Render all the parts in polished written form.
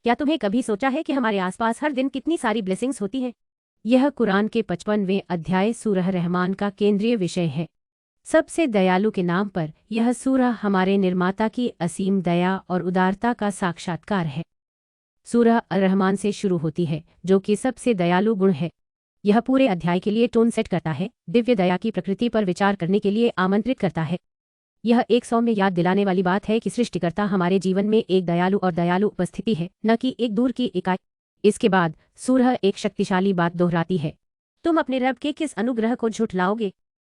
क्या तुम्हें कभी सोचा है कि हमारे आसपास हर दिन कितनी सारी ब्लेसिंग्स होती हैं? यह कुरान के 55वें अध्याय सूरह रहमान का केंद्रीय विषय है। सबसे दयालु के नाम पर यह सूरह हमारे निर्माता की असीम दया और उदारता का साक्षात्कार है। सूरह अर-रहमान से शुरू होती है, जो कि सबसे दयालु गुण है। यह पूरे अध्याय के लिए टोन सेट करता है, दिव्य दया की प्रकृति पर विचार करने के लिए आमंत्रित करता है। यह एक सौम्य याद दिलाने वाली बात है कि सृष्टिकर्ता हमारे जीवन में एक दयालु और दयालु उपस्थिति है, न कि एक दूर की इकाई। इसके बाद सूरह एक शक्तिशाली बात दोहराती है, तुम अपने रब के किस अनुग्रह को झुठलाओगे?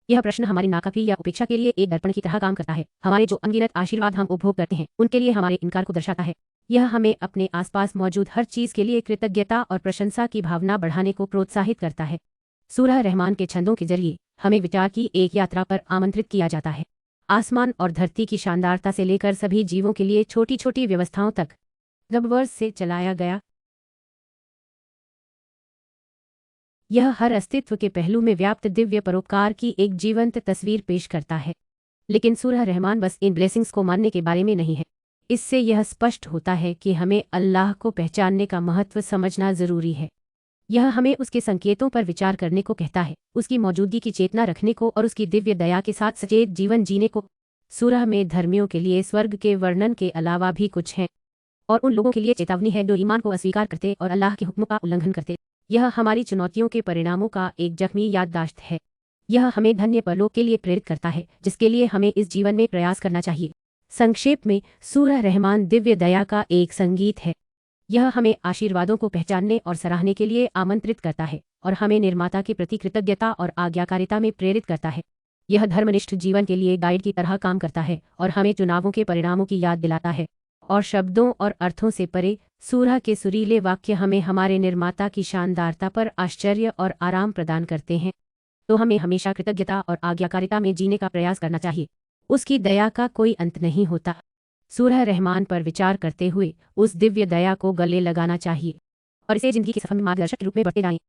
यह प्रश्न हमारी नाकाफी या उपेक्षा के लिए एक दर्पण की तरह काम करता है। हमारे जो अनगिनत आशीर्वाद हम उपभोग करते हैं, उनके लिए हमारे इनकार को दर्शाता है। यह हमें अपने आसपास मौजूद हर चीज के लिए कृतज्ञता और प्रशंसा की भावना बढ़ाने को प्रोत्साहित करता है। सूरह रहमान के छंदों के जरिए हमें विचार की एक यात्रा पर आमंत्रित किया जाता है। आसमान और धरती की शानदारता से लेकर सभी जीवों के लिए छोटी छोटी व्यवस्थाओं तक रबवर्स से चलाया गया। यह हर अस्तित्व के पहलू में व्याप्त दिव्य परोपकार की एक जीवंत तस्वीर पेश करता है। लेकिन सूरह रहमान बस इन ब्लेसिंग्स को मानने के बारे में नहीं है। इससे यह स्पष्ट होता है कि हमें अल्लाह को पहचानने का महत्व समझना जरूरी है। यह हमें उसके संकेतों पर विचार करने को कहता है, उसकी मौजूदगी की चेतना रखने को और उसकी दिव्य दया के साथ सचेत जीवन जीने को। सूरह में धर्मियों के लिए स्वर्ग के वर्णन के अलावा भी कुछ है, और उन लोगों के लिए चेतावनी है जो ईमान को अस्वीकार करते और अल्लाह के हुक्म का उल्लंघन करते। यह हमारी चुनौतियों के परिणामों का एक जख्मी याददाश्त है। यह हमें धन्य परलोक के लिए प्रेरित करता है, जिसके लिए हमें इस जीवन में प्रयास करना चाहिए। संक्षेप में, सूरह रहमान दिव्य दया का एक संगीत है। यह हमें आशीर्वादों को पहचानने और सराहने के लिए आमंत्रित करता है और हमें निर्माता के प्रति कृतज्ञता और आज्ञाकारिता में प्रेरित करता है। यह धर्मनिष्ठ जीवन के लिए गाइड की तरह काम करता है और हमें चुनावों के परिणामों की याद दिलाता है। और शब्दों और अर्थों से परे, सूरह के सुरीले वाक्य हमें हमारे निर्माता की शानदारता पर आश्चर्य और आराम प्रदान करते हैं। तो हमें हमेशा कृतज्ञता और आज्ञाकारिता में जीने का प्रयास करना चाहिए। उसकी दया का कोई अंत नहीं होता। सूरह रहमान पर विचार करते हुए उस दिव्य दया को गले लगाना चाहिए और इसे जिंदगी के सफर में मार्गदर्शक के रूप में बढ़ते जाएं।